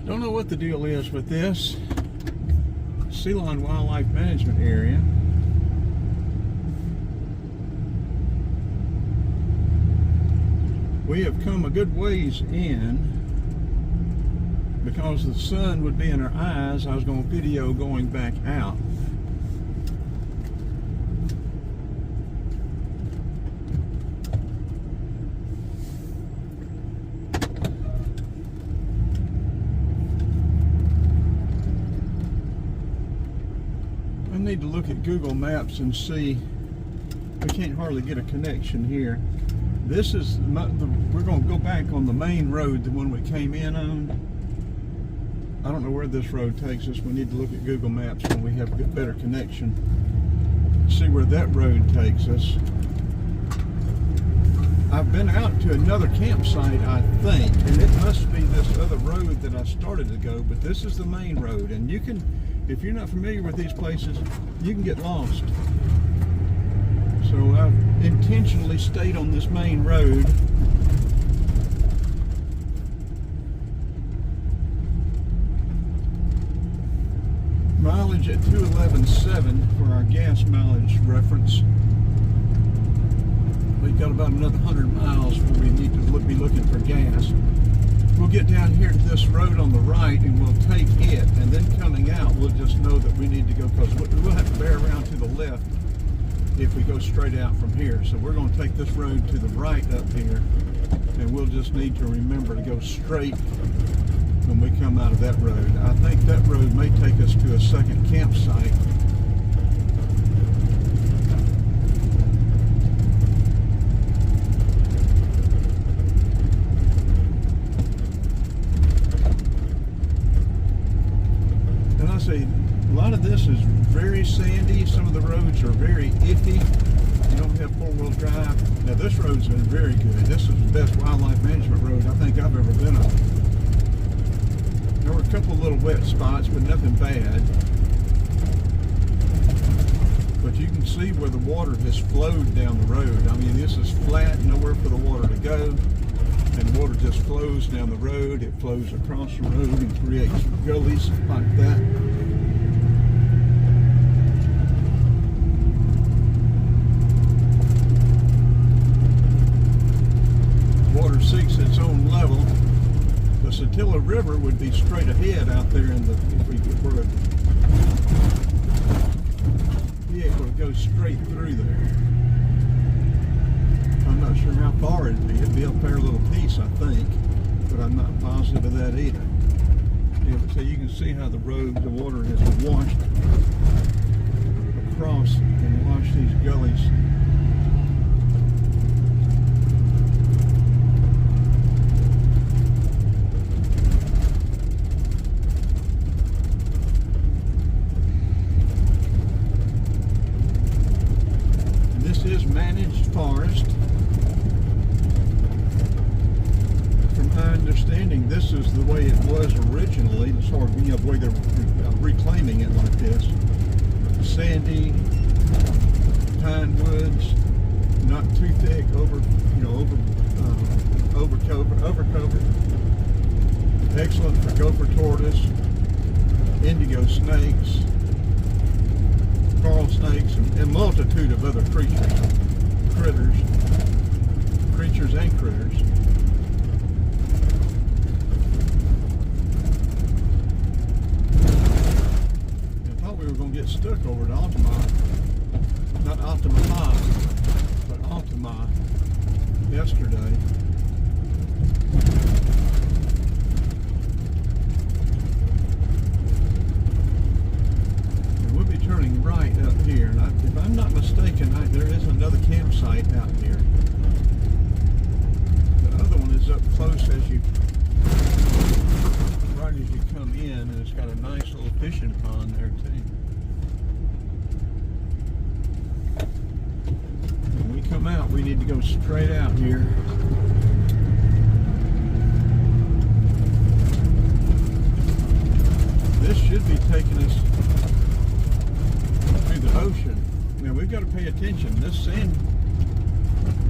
Don't know what the deal is with this Ceylon Wildlife Management Area. We have come a good ways in. Because the sun would be in our eyes, I was going to video going back out. I need to look at Google Maps and see. We can't hardly get a connection here. This is, we're going to go back on the main road, the one we came in on. I don't know where this road takes us. We need to look at Google Maps when we have a better connection. See where that road takes us. I've been out to another campsite, I think, and it must be this other road that I started to go, but this is the main road, and you can, if you're not familiar with these places, you can get lost. So I've intentionally stayed on this main road. Mileage at 211.7 for our gas mileage reference. We've got about another 100 miles where we need to be looking for gas. We'll get down here to this road on the right and we'll take it, and then coming out we'll just know that we need to go, because we'll have to bear around to the left if we go straight out from here. So we're going to take this road to the right up here, and we'll just need to remember to go straight when we come out of that road. I think that road may take us to a second campsite. And I say, a lot of this is very sandy. Some of the roads are very iffy. You don't have four-wheel drive. Now this road's been very good. This is the best wildlife management road I think I've ever been on. There were a couple of little wet spots, but nothing bad. But you can see where the water has flowed down the road. I mean, this is flat, nowhere for the water to go. And the water just flows down the road. It flows across the road and creates gullies like that. Water seeks its own level. The Satilla River would be straight ahead out there in the, if we were to be able to go straight through there. I'm not sure how far it'd be. It'd be a fair little piece, I think, but I'm not positive of that either. Yeah, so you can see how the road, the water has washed across and washed these gullies. Is managed forest. From my understanding, this is the way it was originally, the sort of, the way they're reclaiming it like this. Sandy, pine woods, not too thick, overcover. Excellent for gopher tortoise, indigo snakes, coral snakes, and a multitude of other creatures and critters. I thought we were going to get stuck over at not Altamont, but Altamont yesterday. Turning right up here, and if I'm not mistaken, there is another campsite out here. The other one is up close right as you come in, and it's got a nice little fishing pond there too. When we come out, we need to go straight out here. This should be taking us through the ocean. Now we've got to pay attention. This sand,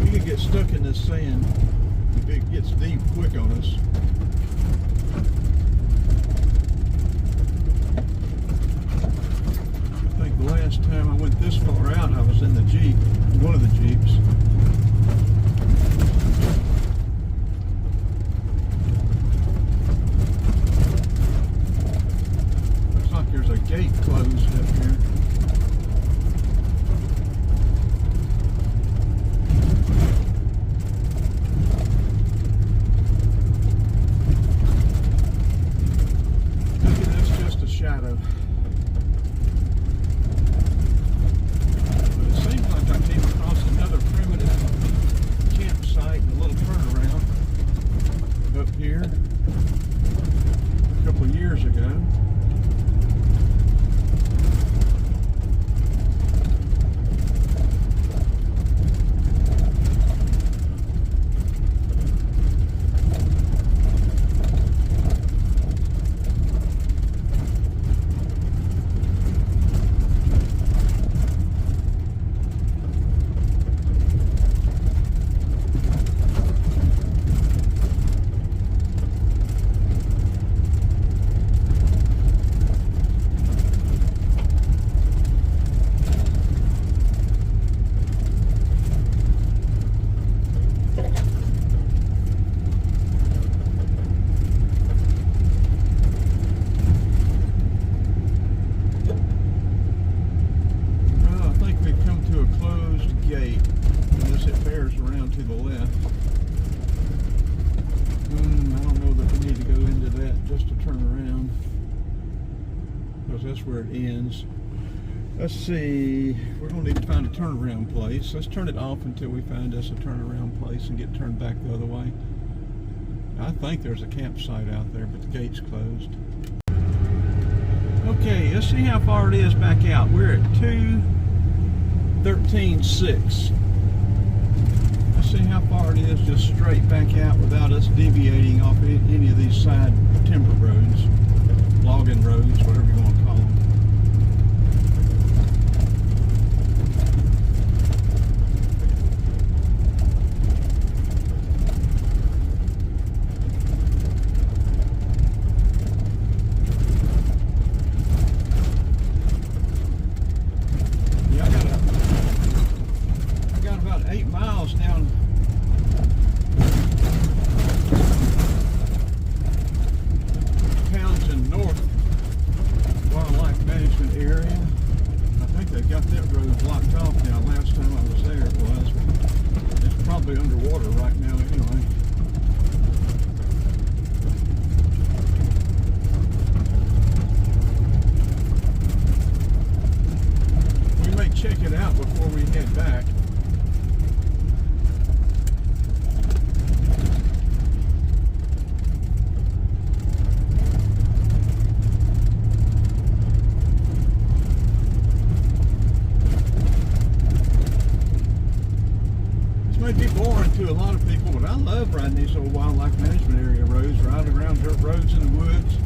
we could get stuck in this sand if it gets deep quick on us. last time I went this far out, I was in the Jeep, one of the Jeeps. Looks like there's a gate closed up here. Maybe that's just a shadow. Here a couple of years ago. Gate, unless it bears around to the left. I don't know that we need to go into that just to turn around, because that's where it ends. Let's see, we're going to need to find a turnaround place. Let's turn it off until we find us a turnaround place and get turned back the other way. I think there's a campsite out there, but the gate's closed. Okay, let's see how far it is back out. We're at 2:13.6. Let's see how far it is just straight back out without us deviating off any of these side timber roads, logging roads, whatever you want to call them. I got about 8 miles down Townsend North Wildlife Management Area. I think they've got that road blocked off now. Last time I was there it was. It's probably underwater right now anyway. We may check it out before we head back. May be boring to a lot of people, but I love riding these old wildlife management area roads, riding around dirt roads in the woods.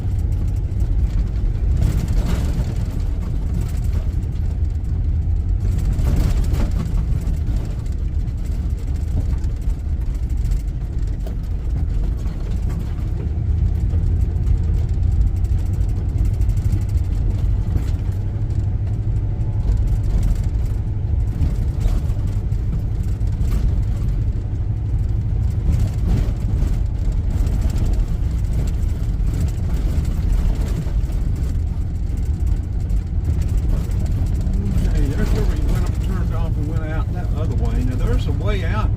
There's a way out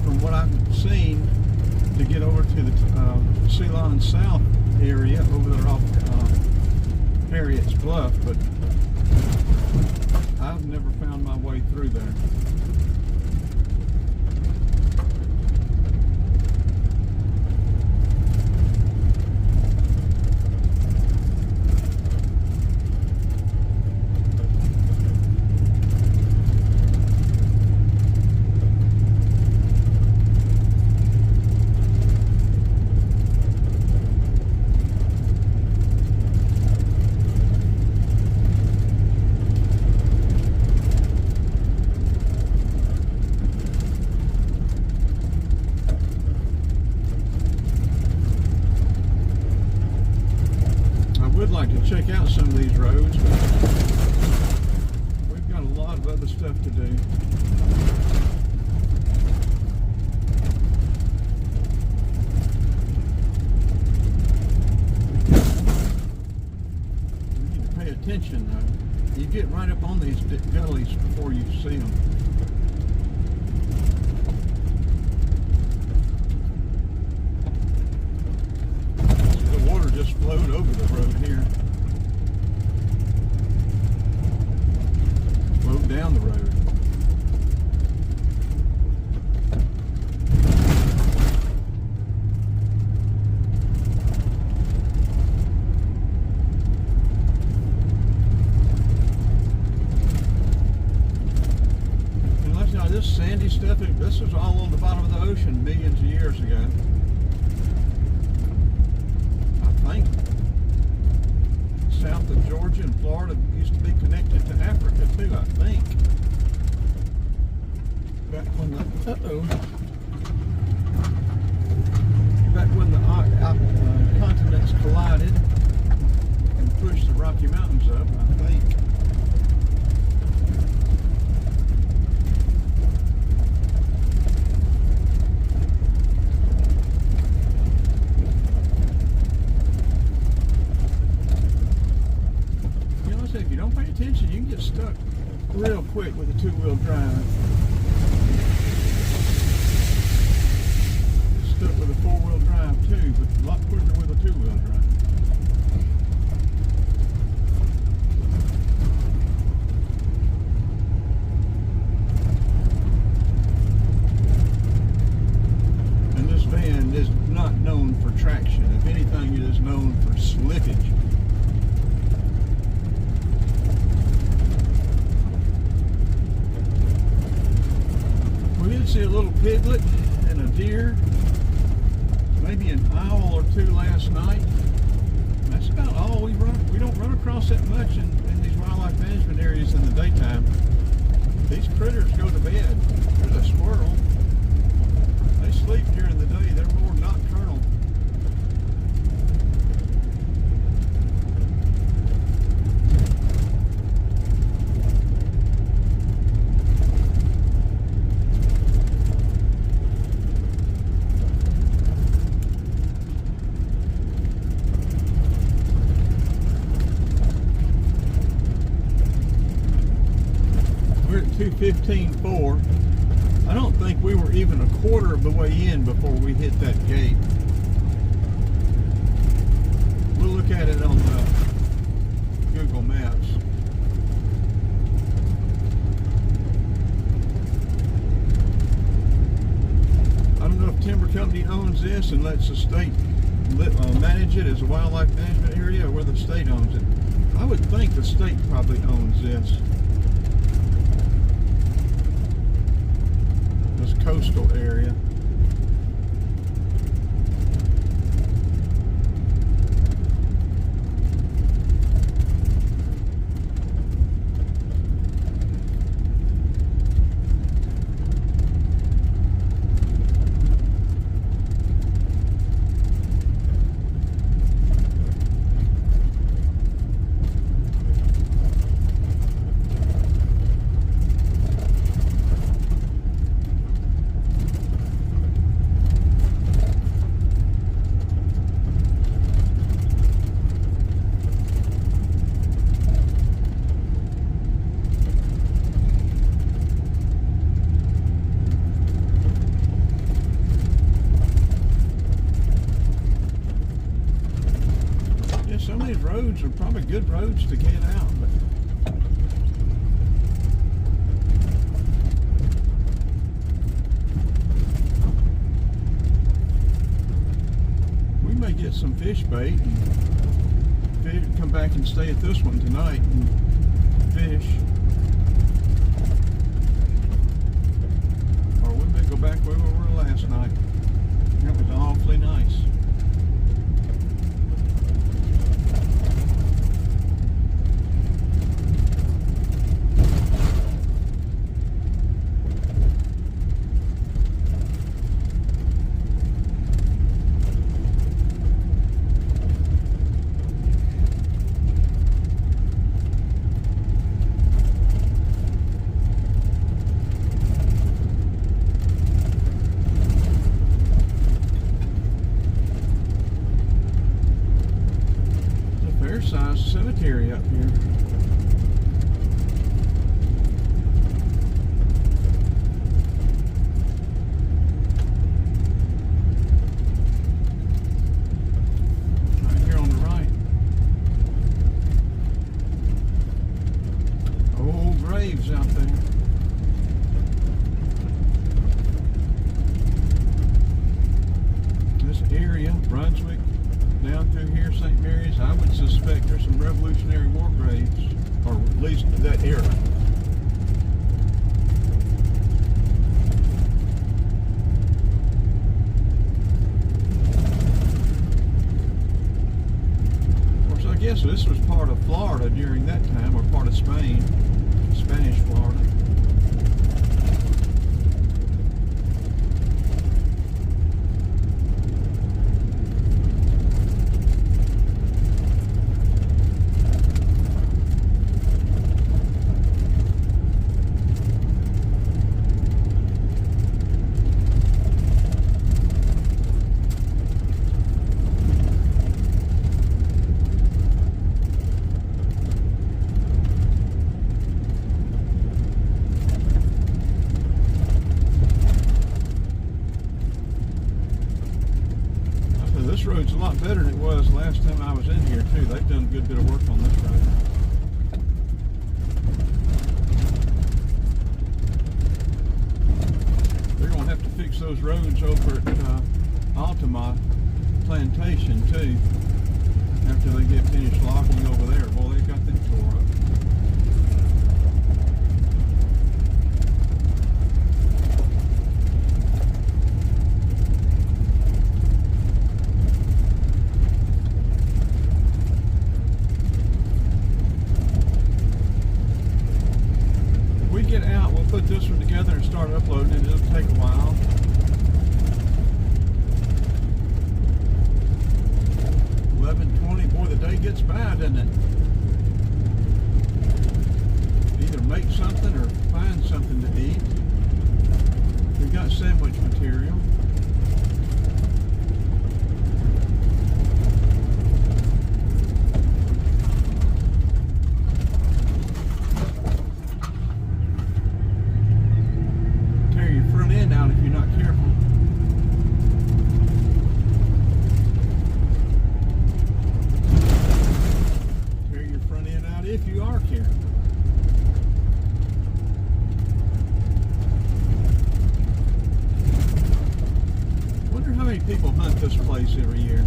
from what I've seen to get over to the Ceylon South area over there off Harriet's Bluff, but I've never found my way through there. the stuff to do. You need to pay attention though. You get right up on these gullies before you see them. The water just flowed over the road here. Flowed down the road. This sandy stuff, this was all on the bottom of the ocean millions of years ago. I think south of Georgia and Florida used to be connected to Africa too, I think. Back when the continents collided and pushed the Rocky Mountains up, I think. If you don't pay attention, you can get stuck real quick with a two-wheel drive. Stuck with a four-wheel drive too, but a lot quicker with a two-wheel drive. And this van is not known for traction. If anything, it is known for slippage. We did see a little piglet and a deer, maybe an owl or two last night. That's about all we run. We don't run across that much in these wildlife management areas in the daytime. These critters go to bed. There's a squirrel. They sleep during the day. They're more nocturnal. We're at 2:15.4. I don't think we were even a quarter of the way in before we hit that gate. We'll look at it on Google Maps. I don't know if Timber Company owns this and lets the state manage it as a wildlife management area, or whether the state owns it. I would think the state probably owns this. Coastal area. Some of these roads are probably good roads to get out, but we may get some fish bait and come back and stay at this one tonight and fish, or we may go back where we were last night. That was awfully nice. area up here. Right here on the right. Old graves out there. This area, Brunswick, down through here, St. Mary's, I would suspect there's some Revolutionary War graves, or at least that era. Of course, I guess this was part of Florida during that time, or part of Spain, Spanish Florida. This road's a lot better than it was last time I was in here too. They've done a good bit of work on this road. They're going to have to fix those roads over at Altamont Plantation too. After they get finished logging over there. Boy, they've got them tore up. Get out, we'll put this one together and start uploading it. It'll take a while. $11:20. Boy, the day gets by, doesn't it? Either make something or find something to eat. We've got sandwich material. Out if you're not careful. Tear your front end out if you are careful. Wonder how many people hunt this place every year.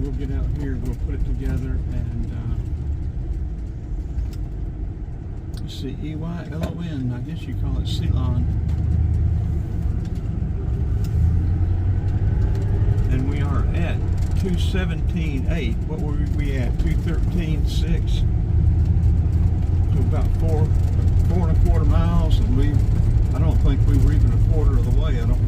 We'll get out here, we'll put it together, and let's see, EYLON, I guess you call it Ceylon. And we are at 217.8. What were we at? 213.6. So about four and a quarter miles, and I don't think we were even a quarter of the way. I don't